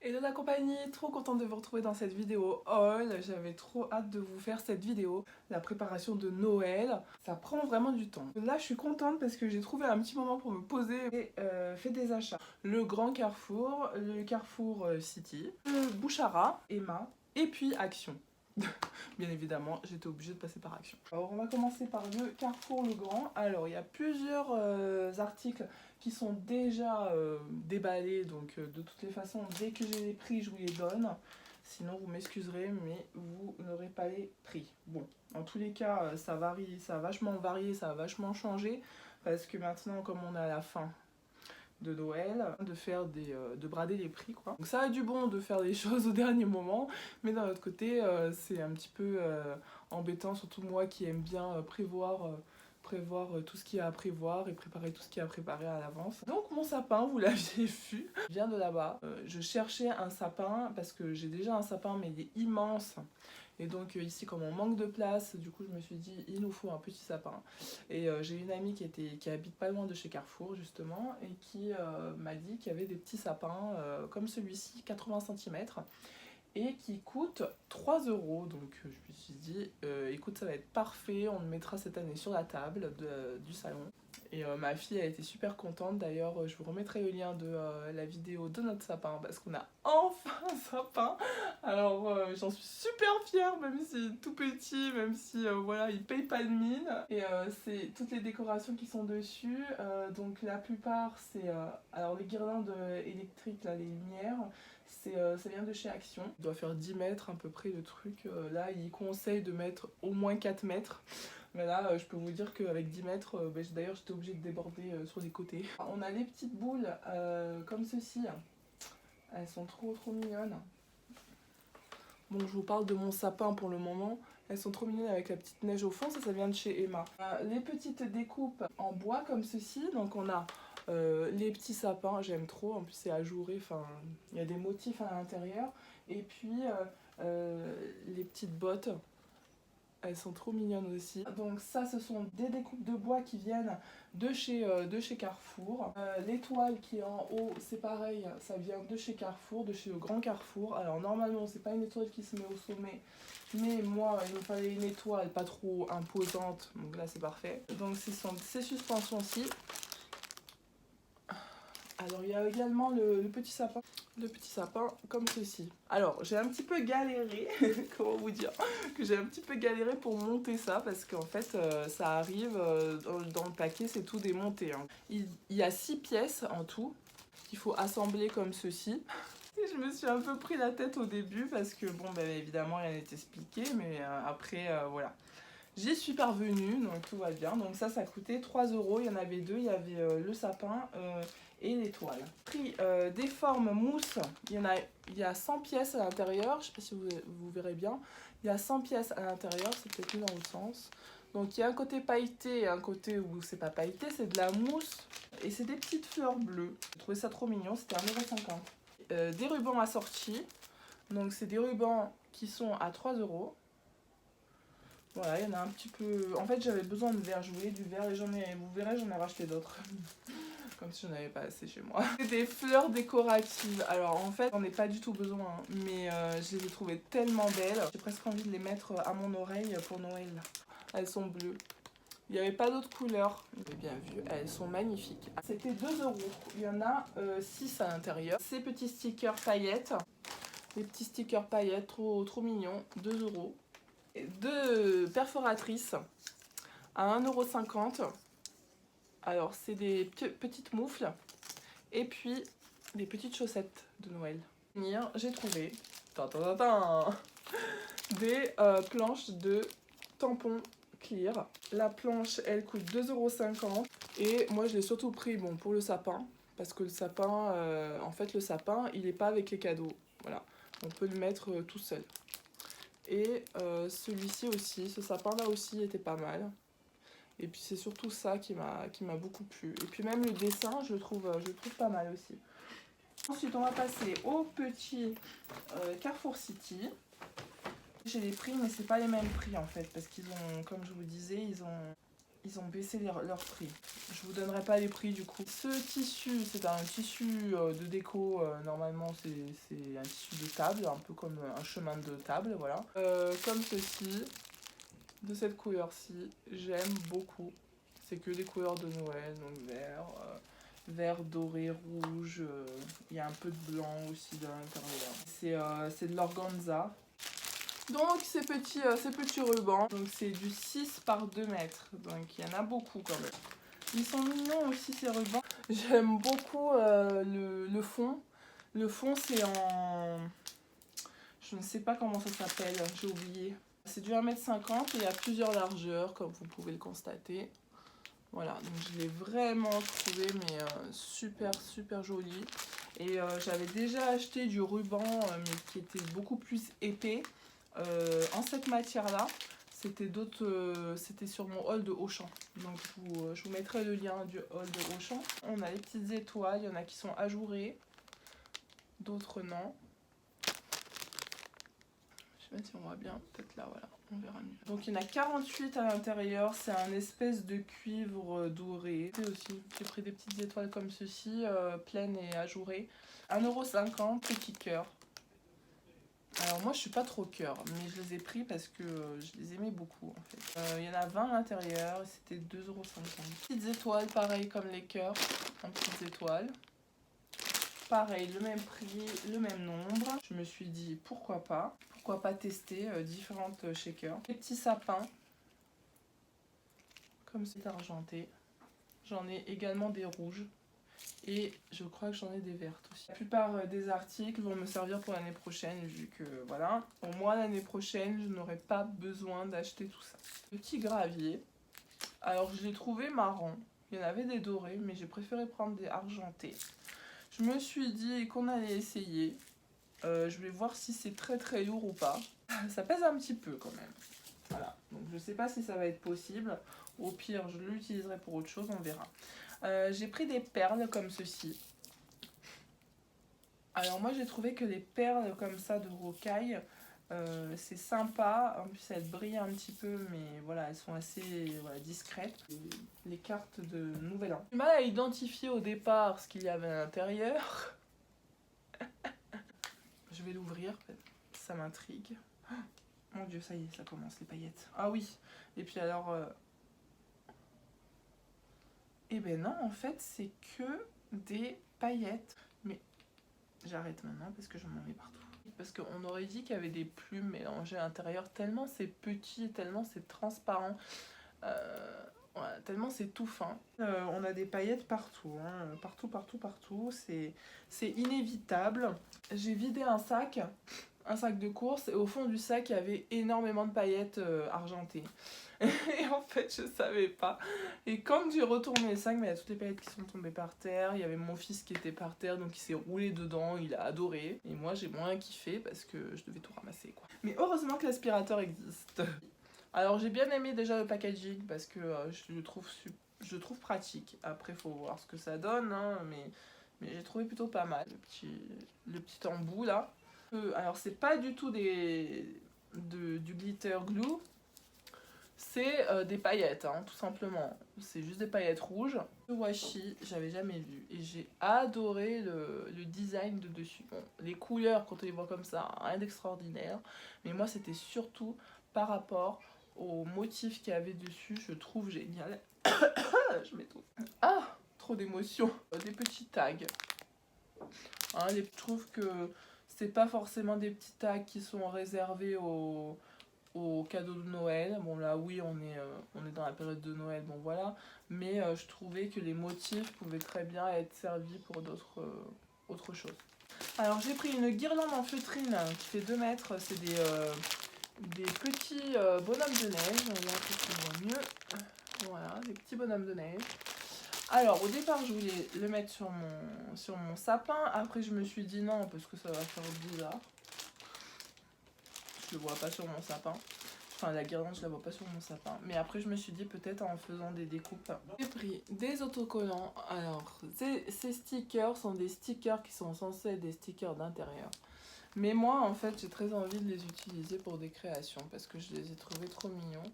Et de la compagnie, trop contente de vous retrouver dans cette vidéo haul. J'avais trop hâte de vous faire cette vidéo. La préparation de Noël, ça prend vraiment du temps. Là, je suis contente parce que j'ai trouvé un petit moment pour me poser et fait des achats. Le Grand Carrefour, le Carrefour City, le Bouchara, Emma et puis Action. Bien évidemment, j'étais obligée de passer par Action. Alors, on va commencer par le Carrefour Le Grand. Alors, il y a plusieurs articles qui sont déjà déballés, donc de toutes les façons, dès que j'ai les prix, je vous les donne. Sinon, vous m'excuserez, mais vous n'aurez pas les prix. Bon, en tous les cas, ça varie, ça a vachement varié, ça a vachement changé, parce que maintenant, comme on est à la fin de Noël, de brader les prix quoi. Donc ça a du bon de faire des choses au dernier moment, mais d'un autre côté c'est un petit peu embêtant, surtout moi qui aime bien prévoir tout ce qu'il y a à prévoir et préparer tout ce qu'il y a à préparer à l'avance. Donc mon sapin, vous l'aviez vu, vient de là-bas. Je cherchais un sapin parce que j'ai déjà un sapin mais il est immense. Et donc ici comme on manque de place, du coup je me suis dit il nous faut un petit sapin. Et j'ai une amie qui habite pas loin de chez Carrefour justement et qui m'a dit qu'il y avait des petits sapins comme celui-ci, 80 cm et qui coûtent 3 euros. Donc je me suis dit écoute ça va être parfait, on le mettra cette année sur la table du salon. Et ma fille a été super contente, d'ailleurs je vous remettrai le lien de la vidéo de notre sapin parce qu'on a enfin un sapin. Alors j'en suis super fière, même si tout petit, même si voilà il paye pas de mine. Et c'est toutes les décorations qui sont dessus, donc la plupart c'est alors les guirlandes électriques là, les lumières, ça vient de chez Action. Il doit faire 10 mètres à peu près le truc, là il conseille de mettre au moins 4 mètres. Mais là, je peux vous dire qu'avec 10 mètres, d'ailleurs j'étais obligée de déborder sur les côtés. On a les petites boules comme ceci. Elles sont trop mignonnes. Bon, je vous parle de mon sapin pour le moment. Elles sont trop mignonnes avec la petite neige au fond, ça vient de chez Emma. Les petites découpes en bois comme ceci. Donc on a les petits sapins, j'aime trop. En plus c'est ajouré, enfin il y a des motifs à l'intérieur. Et puis les petites bottes. Elles sont trop mignonnes aussi. Donc ça, ce sont des découpes de bois qui viennent de chez Carrefour. L'étoile qui est en haut, c'est pareil, ça vient de chez Carrefour, de chez le Grand Carrefour. Alors normalement, c'est pas une étoile qui se met au sommet, mais moi, il me fallait une étoile pas trop imposante. Donc là, c'est parfait. Donc ce sont ces suspensions-ci. Alors il y a également le petit sapin. Le petit sapin comme ceci. Alors j'ai un petit peu galéré, comment vous dire, que j'ai un petit peu galéré pour monter ça parce qu'en fait ça arrive dans le paquet, c'est tout démonté. Hein. Il y a 6 pièces en tout qu'il faut assembler comme ceci. Et je me suis un peu pris la tête au début parce que bon ben évidemment rien n'est expliqué, mais après voilà. J'y suis parvenue, donc tout va bien. Donc ça coûtait 3 euros. Il y en avait deux. Il y avait le sapin et l'étoile. Prix des formes mousse. Il y a 100 pièces à l'intérieur. Je ne sais pas si vous verrez bien. Il y a 100 pièces à l'intérieur. C'est peut-être mieux dans le sens. Donc il y a un côté pailleté et un côté où c'est pas pailleté. C'est de la mousse. Et c'est des petites fleurs bleues. J'ai trouvé ça trop mignon. C'était 1,50 €. Des rubans assortis. Donc c'est des rubans qui sont à 3 euros. Voilà, il y en a un petit peu... En fait, j'avais besoin de verre, je voulais du verre et vous verrez, j'en ai racheté d'autres. Comme si j'en avais pas assez chez moi. Des fleurs décoratives. Alors, en fait, j'en ai pas du tout besoin, hein, mais je les ai trouvées tellement belles. J'ai presque envie de les mettre à mon oreille pour Noël. Elles sont bleues. Il n'y avait pas d'autres couleurs. Vous avez bien vu, elles sont magnifiques. C'était 2 euros. Il y en a 6 à l'intérieur. Ces petits stickers paillettes. Les petits stickers paillettes, trop mignons. 2 euros. Deux perforatrices à 1,50 €. Alors c'est des petites moufles et puis des petites chaussettes de Noël. J'ai trouvé des planches de tampons clear. La planche elle coûte 2,50 € et moi je l'ai surtout pris bon, pour le sapin parce que le sapin, en fait le sapin il n'est pas avec les cadeaux. Voilà, on peut le mettre tout seul. Et celui-ci aussi, ce sapin là aussi était pas mal. Et puis c'est surtout ça qui m'a beaucoup plu. Et puis même le dessin, je le trouve pas mal aussi. Ensuite on va passer au petit Carrefour City. J'ai les prix mais c'est pas les mêmes prix en fait. Parce qu'ils ont, comme je vous disais, ils ont ils ont baissé leur prix. Je vous donnerai pas les prix du coup. Ce tissu, c'est un tissu de déco. Normalement, c'est un tissu de table, un peu comme un chemin de table, voilà. Comme ceci, de cette couleur-ci, j'aime beaucoup. C'est que des couleurs de Noël, donc vert, doré, rouge. Il y a un peu de blanc aussi dans l'intérieur. C'est de l'organza. Donc ces petits rubans, donc c'est du 6 par 2 mètres, donc il y en a beaucoup quand même. Ils sont mignons aussi ces rubans. J'aime beaucoup le fond. Le fond c'est en... Je ne sais pas comment ça s'appelle, j'ai oublié. C'est du 1,50 m et il y a plusieurs largeurs comme vous pouvez le constater. Voilà, donc je l'ai vraiment trouvé mais super joli. Et j'avais déjà acheté du ruban mais qui était beaucoup plus épais. En cette matière là, c'était sur mon haul de Auchan, donc je vous mettrai le lien du haul de Auchan. On a les petites étoiles, il y en a qui sont ajourées, d'autres non. Je sais pas si on voit bien, peut-être là, voilà, on verra mieux. Donc il y en a 48 à l'intérieur, c'est un espèce de cuivre doré. Et aussi, j'ai pris des petites étoiles comme ceci, pleines et ajourées. 1,50 €, petit cœur. Alors moi je suis pas trop cœur, mais je les ai pris parce que je les aimais beaucoup en fait. Il y en a 20 à l'intérieur et c'était 2,50 €. Petites étoiles, pareil comme les cœurs, en petites étoiles. Pareil, le même prix, le même nombre. Je me suis dit pourquoi pas tester différentes shakers. Les petits sapins, comme c'est argenté. J'en ai également des rouges. Et je crois que j'en ai des vertes aussi. La plupart des articles vont me servir pour l'année prochaine, vu que voilà. Pour moi, l'année prochaine, je n'aurai pas besoin d'acheter tout ça. Petit gravier. Alors, je l'ai trouvé marron. Il y en avait des dorés, mais j'ai préféré prendre des argentés. Je me suis dit qu'on allait essayer. Je vais voir si c'est très lourd ou pas. Ça pèse un petit peu quand même. Voilà. Donc, je sais pas si ça va être possible. Au pire, je l'utiliserai pour autre chose, on verra. J'ai pris des perles comme ceci. Alors moi j'ai trouvé que les perles comme ça de rocaille, c'est sympa. En plus elles brillent un petit peu, mais voilà, elles sont assez discrètes. Les cartes de Nouvel An. J'ai mal à identifier au départ ce qu'il y avait à l'intérieur. Je vais l'ouvrir, ça m'intrigue. Oh, mon dieu, ça y est, ça commence les paillettes. Ah oui, et puis alors... Eh ben non, en fait, c'est que des paillettes. Mais j'arrête maintenant parce que j'en mets partout. Parce qu'on aurait dit qu'il y avait des plumes mélangées à l'intérieur, tellement c'est petit, tellement c'est transparent, voilà, tellement c'est tout fin. On a des paillettes partout, hein, partout, c'est inévitable. J'ai vidé un sac de course, et au fond du sac, il y avait énormément de paillettes argentées. Et en fait, je savais pas. Et quand j'ai retourné le sac, il y a toutes les paillettes qui sont tombées par terre. Il y avait mon fils qui était par terre, donc il s'est roulé dedans, il a adoré. Et moi, j'ai moins kiffé parce que je devais tout ramasser, quoi. Mais heureusement que l'aspirateur existe. Alors, j'ai bien aimé déjà le packaging parce que je le trouve pratique. Après, il faut voir ce que ça donne, hein, mais j'ai trouvé plutôt pas mal. Le petit embout, là. Alors, c'est pas du tout du glitter glue. C'est des paillettes, hein, tout simplement. C'est juste des paillettes rouges. Le washi, j'avais jamais vu. Et j'ai adoré le design de dessus. Bon, les couleurs, quand on les voit comme ça, rien d'extraordinaire. Mais moi, c'était surtout par rapport au motif qu'il y avait dessus. Je trouve génial. Je m'étouffe. Ah, trop d'émotions. Des petits tags. Hein, je trouve que c'est pas forcément des petits tags qui sont réservés aux cadeaux de Noël. Bon là oui on est dans la période de Noël, bon voilà, mais je trouvais que les motifs pouvaient très bien être servis pour autre chose. Alors j'ai pris une guirlande en feutrine qui fait 2 mètres, c'est des petits bonhommes de neige, là on voit mieux, voilà, des petits bonhommes de neige. Alors au départ je voulais le mettre sur mon sapin, après je me suis dit non parce que ça va faire bizarre. Je le vois pas sur mon sapin. Enfin, la guirlande, je la vois pas sur mon sapin. Mais après, je me suis dit peut-être en faisant des découpes. J'ai pris des autocollants. Alors, ces stickers sont des stickers qui sont censés être des stickers d'intérieur. Mais moi, en fait, j'ai très envie de les utiliser pour des créations parce que je les ai trouvés trop mignons.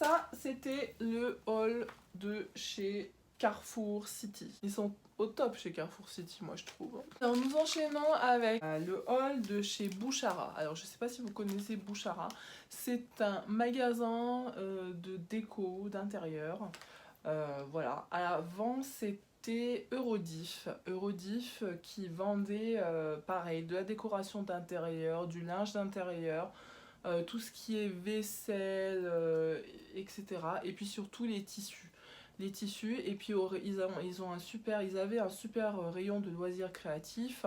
ça c'était le haul de chez Carrefour City. Ils sont au top chez Carrefour City, moi je trouve. Alors nous enchaînons avec le haul de chez Bouchara. Alors je sais pas si vous connaissez Bouchara. C'est un magasin de déco, d'intérieur. Voilà. Avant c'était Eurodif. Eurodif qui vendait pareil, de la décoration d'intérieur, du linge d'intérieur. Tout ce qui est vaisselle, etc. Et puis surtout les tissus. Les tissus, et puis ils avaient un super rayon de loisirs créatifs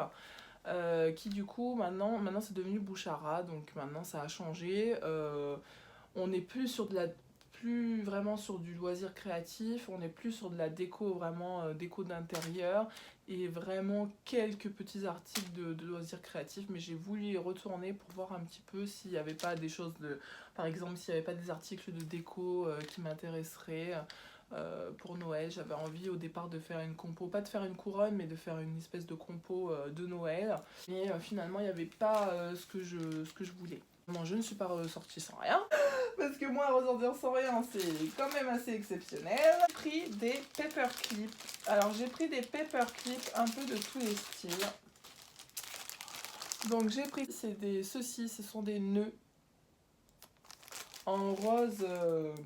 qui du coup maintenant c'est devenu Bouchara, donc maintenant ça a changé. On n'est plus vraiment sur du loisir créatif, on est plus sur de la déco, vraiment déco d'intérieur et vraiment quelques petits articles de loisirs créatifs, mais j'ai voulu y retourner pour voir un petit peu s'il n'y avait pas des choses par exemple s'il n'y avait pas des articles de déco qui m'intéresseraient. Pour Noël, j'avais envie au départ de faire une compo, pas de faire une couronne, mais de faire une espèce de compo de Noël. Mais finalement, il n'y avait pas ce que je voulais. Non, je ne suis pas ressortie sans rien. Parce que moi, ressortir sans rien, c'est quand même assez exceptionnel. J'ai pris des paperclips. Alors, j'ai pris des paperclips un peu de tous les styles. Donc, j'ai pris, ceux-ci, ce sont des nœuds en rose,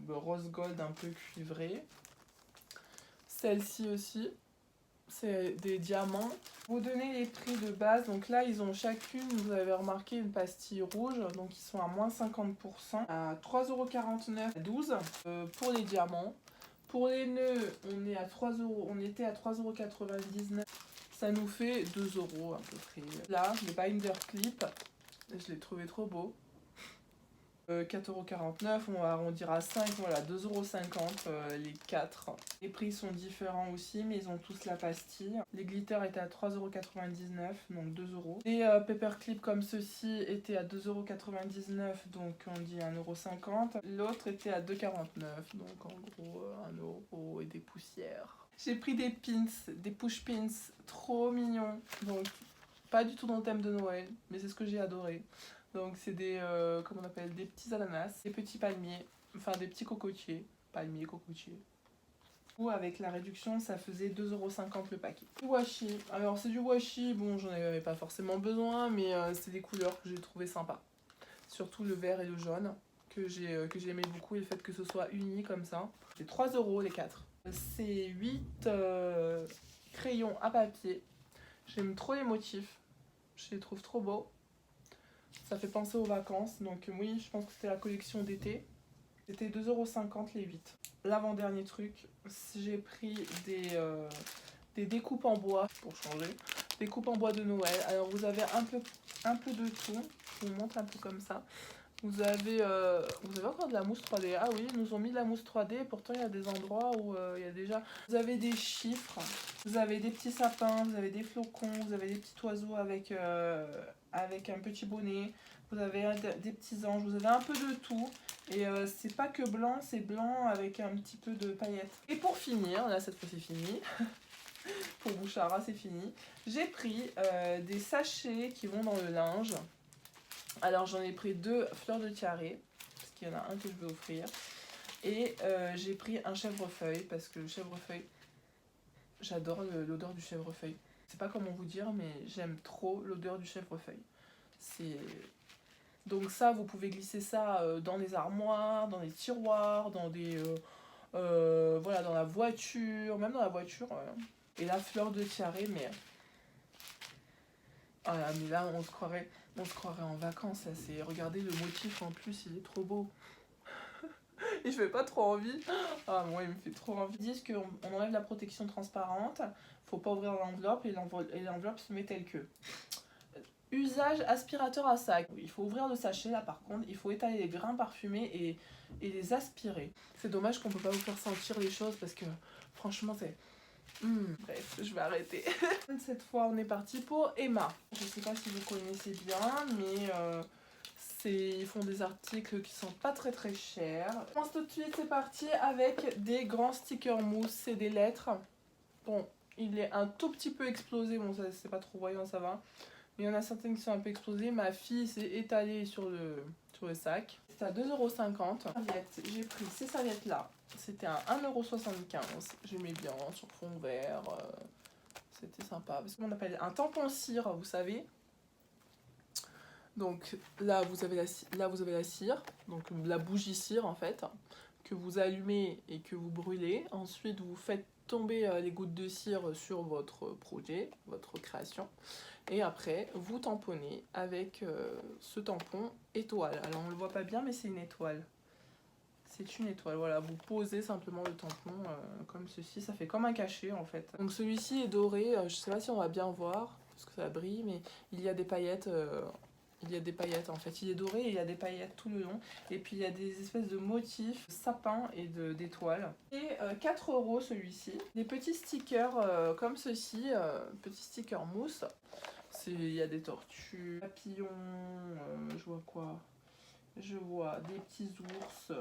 rose gold un peu cuivré. Celle-ci aussi, c'est des diamants. Vous donnez les prix de base, donc là ils ont chacune, vous avez remarqué, une pastille rouge, donc ils sont à moins 50%, à 3,49 €, 12 pour les diamants. Pour les nœuds, on était à 3,99 €, ça nous fait 2 € à peu près. Là, les binder clips, je les trouvais trop beaux. 4,49 €, on va arrondir à 5, voilà, 2,50 € les 4. Les prix sont différents aussi, mais ils ont tous la pastille. Les glitters étaient à 3,99 €, donc 2 €. Les paperclips comme ceux-ci étaient à 2,99 €, donc on dit 1,50 €. L'autre était à 2,49 €, donc en gros 1 € et des poussières. J'ai pris des pins, des push pins, trop mignons, donc pas du tout dans le thème de Noël, mais c'est ce que j'ai adoré. Donc c'est des, comment on appelle, des petits ananas, des petits palmiers, enfin des petits cocotiers, palmiers, cocotiers. Ou avec la réduction, ça faisait 2,50 € le paquet. Du washi, alors c'est du washi, bon j'en avais pas forcément besoin, mais c'est des couleurs que j'ai trouvé sympa. Surtout le vert et le jaune, que j'aimais beaucoup, et le fait que ce soit uni comme ça. C'est 3 € les 4. C'est 8 crayons à papier. J'aime trop les motifs, je les trouve trop beaux. Ça fait penser aux vacances, donc oui, je pense que c'était la collection d'été. C'était 2,50 € les 8. L'avant-dernier truc, j'ai pris des découpes en bois, pour changer. Des coupes en bois de Noël. Alors vous avez un peu de tout, je vous montre un peu comme ça. Vous avez encore de la mousse 3D. Ah oui, ils nous ont mis de la mousse 3D, pourtant il y a des endroits où il y a déjà... Vous avez des chiffres, vous avez des petits sapins, vous avez des flocons, vous avez des petits oiseaux avec un petit bonnet, vous avez des petits anges, vous avez un peu de tout. Et c'est pas que blanc, c'est blanc avec un petit peu de paillettes. Et pour finir, là cette fois c'est fini, pour Bouchara c'est fini, j'ai pris des sachets qui vont dans le linge. Alors j'en ai pris 2 fleurs de tiare, parce qu'il y en a un que je vais offrir. Et j'ai pris un chèvrefeuille, parce que le chèvrefeuille, j'adore l'odeur du chèvrefeuille. Je sais pas comment vous dire, mais j'aime trop l'odeur du chèvrefeuille. Donc ça, vous pouvez glisser ça dans les armoires, dans les tiroirs, dans des... voilà, dans la voiture, même dans la voiture. Et la fleur de tiare, mais... Ah, mais là, on se croirait en vacances. Là, regardez le motif en plus, il est trop beau. Et je fais pas trop envie. Ah, moi, il me fait trop envie. Ils disent qu'on enlève la protection transparente, faut pas ouvrir l'enveloppe et l'enveloppe se met telle que. Usage aspirateur à sac. Il faut ouvrir le sachet là par contre, il faut étaler les grains parfumés et les aspirer. C'est dommage qu'on peut pas vous faire sentir les choses parce que franchement c'est... bref, je vais arrêter. Cette fois on est parti pour Emma. Je sais pas si vous connaissez bien, mais ils font des articles qui sont pas très chers. On commence tout de suite, c'est parti avec des grands stickers mousse, c'est des lettres. Bon, il est un tout petit peu explosé, bon ça c'est pas trop voyant, ça va. Mais il y en a certaines qui sont un peu explosées. Ma fille s'est étalée sur sur le sac. C'était à 2,50 €. J'ai pris ces serviettes là. C'était à 1,75 €. J'aimais bien sur fond vert. C'était sympa. Parce qu'on appelle un tampon cire, vous savez. Donc là vous avez la cire, donc la bougie cire en fait, que vous allumez et que vous brûlez. Ensuite vous faites tomber les gouttes de cire sur votre projet, votre création. Et après vous tamponnez avec ce tampon étoile. Alors on le voit pas bien mais c'est une étoile. C'est une étoile, voilà, vous posez simplement le tampon comme ceci, ça fait comme un cachet en fait. Donc celui-ci est doré, je sais pas si on va bien voir, parce que ça brille, mais il y a des paillettes, en fait, il est doré et il y a des paillettes tout le long. Et puis il y a des espèces de motifs, de sapins et d'étoiles. Et 4 € celui-ci. Des petits stickers comme ceci, petits stickers mousse. Il y a des tortues, papillons, je vois quoi? Je vois des petits ours.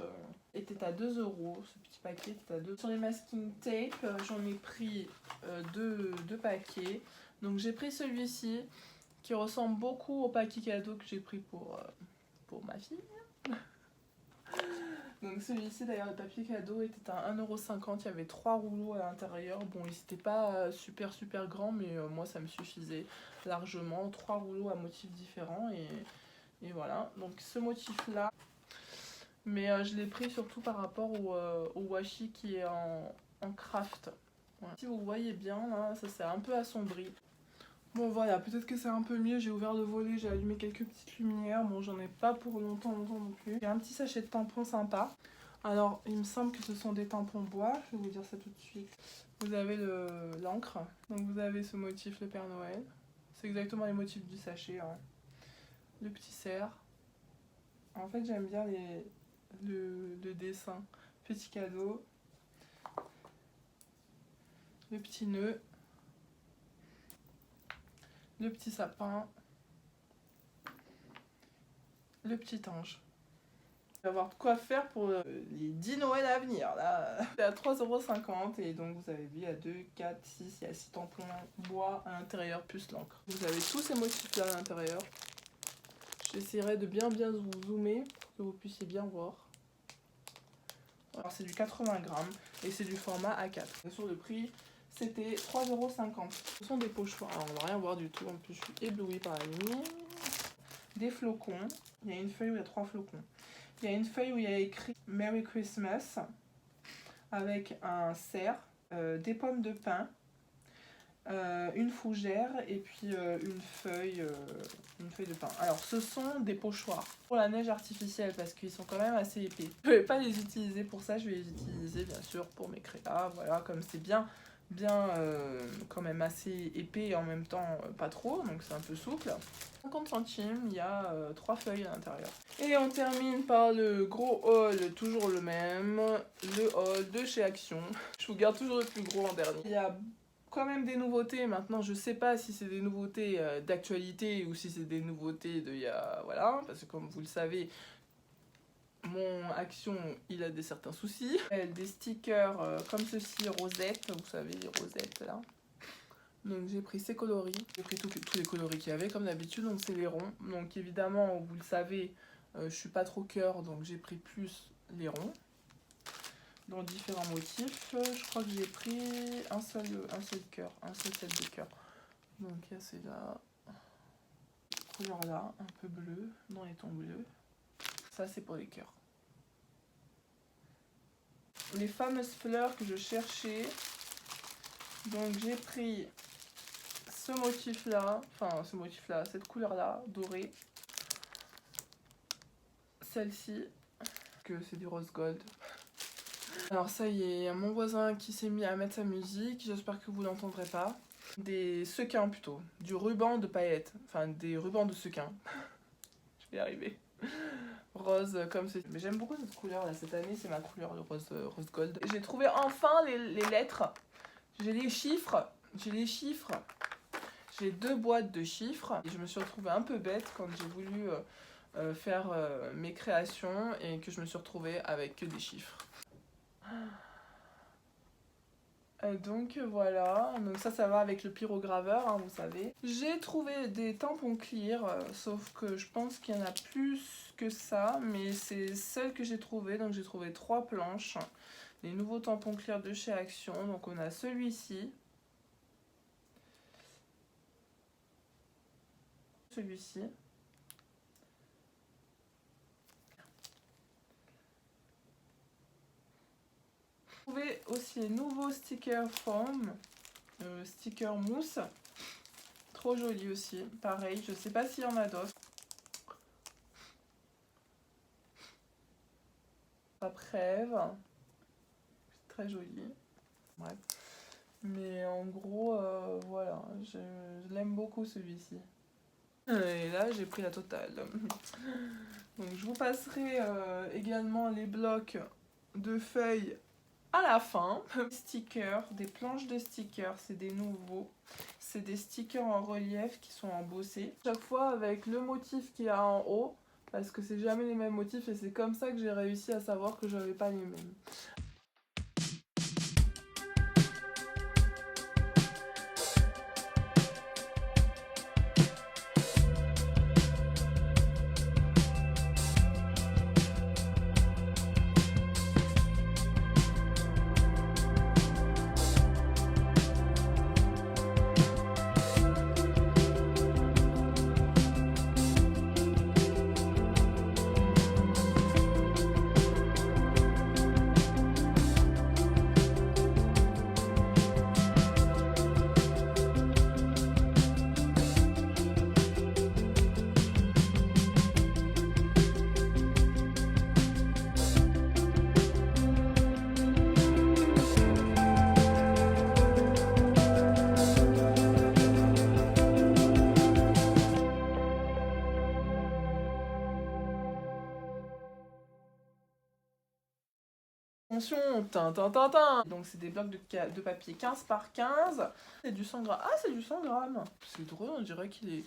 Était à 2 € ce petit paquet. Était à 2 €. Sur les masking tape, j'en ai pris deux paquets. Donc j'ai pris celui-ci qui ressemble beaucoup au paquet cadeau que j'ai pris pour ma fille. Donc celui-ci d'ailleurs, le papier cadeau était à 1,50 €. Il y avait 3 rouleaux à l'intérieur. Bon, ils n'étaient pas super grands, mais moi ça me suffisait largement. 3 rouleaux à motifs différents et voilà. Donc ce motif là, mais je l'ai pris surtout par rapport au washi qui est en craft. Voilà. Si vous voyez bien là, ça s'est un peu assombri. Bon voilà, peut-être que c'est un peu mieux, j'ai ouvert le volet, j'ai allumé quelques petites lumières, bon j'en ai pas pour longtemps non plus. J'ai un petit sachet de tampons sympa. Alors il me semble que ce sont des tampons bois, je vais vous dire ça tout de suite. Vous avez l'encre, donc vous avez ce motif le Père Noël. C'est exactement les motifs du sachet, hein. Le petit cerf. En fait j'aime bien le dessin. Petit cadeau. Le petit nœud. Le petit sapin, le petit ange. Il va y avoir de quoi faire pour les 10 Noël à venir. Là, c'est à 3,50 € et donc vous avez vu, il y a 2, 4, 6, il y a 6 tampons bois à l'intérieur plus l'encre. Vous avez tous ces motifs là à l'intérieur. J'essaierai de bien vous zoomer pour que vous puissiez bien voir. Alors c'est du 80 grammes et c'est du format A4. Bien sûr, le prix c'était 3,50 €. Ce sont des pochoirs, alors on va rien voir du tout, en plus je suis éblouie par la lumière. Des flocons, il y a une feuille où il y a 3 flocons. Il y a une feuille où il y a écrit Merry Christmas avec un cerf, des pommes de pin, une fougère et puis une feuille de pin. Alors ce sont des pochoirs pour la neige artificielle parce qu'ils sont quand même assez épais. Je ne vais pas les utiliser pour ça, je vais les utiliser bien sûr pour mes créas. Voilà, comme c'est bien quand même assez épais et en même temps pas trop, donc c'est un peu souple. 50 centimes, il y a 3 feuilles à l'intérieur. Et on termine par le gros haul, toujours le même, le haul de chez Action. Je vous garde toujours le plus gros en dernier. Il y a quand même des nouveautés. Maintenant je sais pas si c'est des nouveautés d'actualité ou si c'est des nouveautés de voilà, parce que comme vous le savez, mon Action il a certains soucis. Des stickers comme ceci, rosettes, vous savez les rosettes là. Donc j'ai pris ces coloris, j'ai pris tous les coloris qu'il y avait comme d'habitude, donc c'est les ronds. Donc évidemment vous le savez, je suis pas trop cœur, donc j'ai pris plus les ronds. Dans différents motifs, je crois que j'ai pris un seul cœur, un seul set de cœur. Donc il y a celui-là, couleur là, un peu bleu, dans les tons bleus. Ça c'est pour les cœurs. Les fameuses fleurs que je cherchais, donc j'ai pris ce motif là, cette couleur là, dorée. Celle-ci, que c'est du rose gold. Alors ça y est, mon voisin qui s'est mis à mettre sa musique, j'espère que vous l'entendrez pas. Des sequins plutôt, du ruban de paillettes, enfin des rubans de sequins. Je vais y arriver. Rose comme ceci. Mais j'aime beaucoup cette couleur là, cette année c'est ma couleur, le rose gold. J'ai trouvé enfin les lettres, j'ai les chiffres, j'ai 2 boîtes de chiffres. Et je me suis retrouvée un peu bête quand j'ai voulu faire mes créations et que je me suis retrouvée avec que des chiffres. Donc voilà, donc ça va avec le pyrograveur, hein, vous savez. J'ai trouvé des tampons clear, sauf que je pense qu'il y en a plus que ça, mais c'est celle que j'ai trouvé. Donc j'ai trouvé 3 planches, les nouveaux tampons clear de chez Action. Donc on a celui-ci, celui-ci. J'ai trouvé aussi les nouveaux stickers foam, sticker mousse. Trop joli aussi, pareil, je sais pas s'il y en a d'autres. Après, c'est très joli. Bref. Mais en gros, voilà, je l'aime beaucoup celui-ci. Et là, j'ai pris la totale. Donc, je vous passerai également les blocs de feuilles à la fin. Stickers, des planches de stickers, c'est des nouveaux. C'est des stickers en relief qui sont embossés. Chaque fois avec le motif qu'il y a en haut, parce que c'est jamais les mêmes motifs et c'est comme ça que j'ai réussi à savoir que j'avais pas les mêmes. Attention, tin. Donc c'est des blocs de papier 15 par 15. C'est du 100 grammes. Ah, c'est du 100 grammes. C'est drôle, on dirait qu'il est...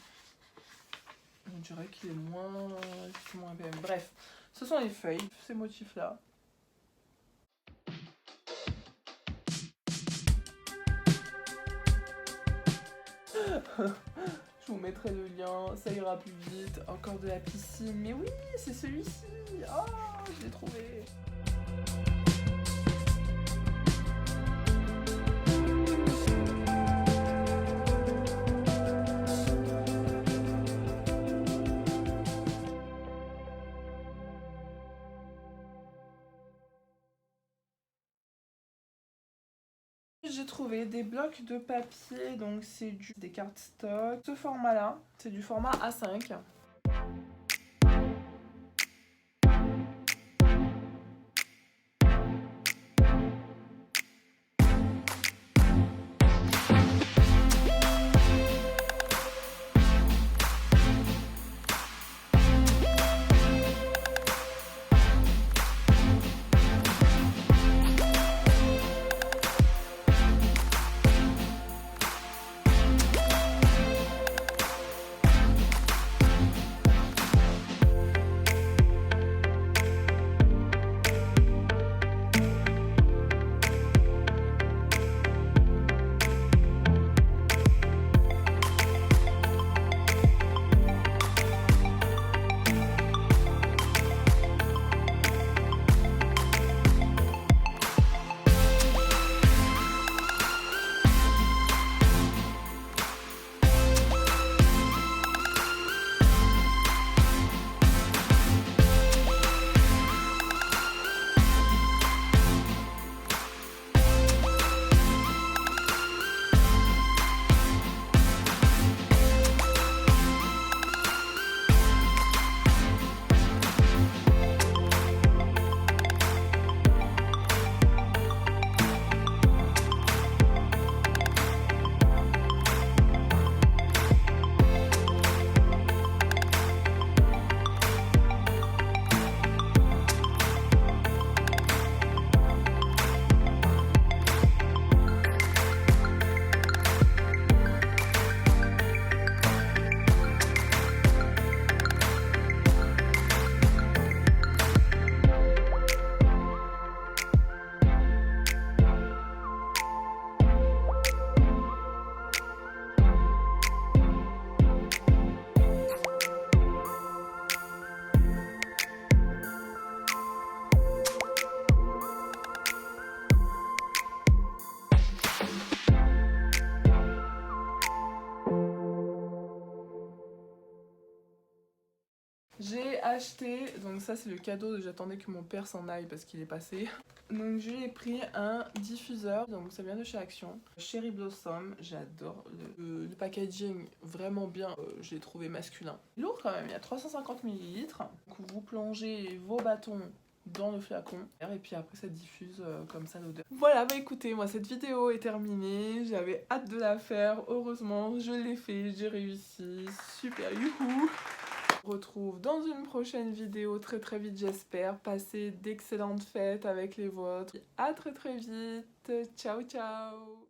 moins bien. Bref, ce sont les feuilles, ces motifs-là. Je vous mettrai le lien, ça ira plus vite. Encore de la piscine. Mais oui, c'est celui-ci. Oh, je l'ai trouvé. J'ai trouvé des blocs de papier, donc c'est des cartes stock. Ce format-là, c'est du format A5. J'ai acheté, donc ça c'est le cadeau, j'attendais que mon père s'en aille parce qu'il est passé. Donc je lui ai pris un diffuseur, donc ça vient de chez Action. Cherry Blossom, j'adore le packaging, vraiment bien, je l'ai trouvé masculin. Lourd quand même, il y a 350 ml. Donc vous plongez vos bâtons dans le flacon et puis après ça diffuse comme ça l'odeur. Voilà, bah écoutez, moi cette vidéo est terminée, j'avais hâte de la faire, heureusement je l'ai fait, j'ai réussi, super, youhou. On se retrouve dans une prochaine vidéo très vite j'espère. Passez d'excellentes fêtes avec les vôtres. À très vite. Ciao ciao.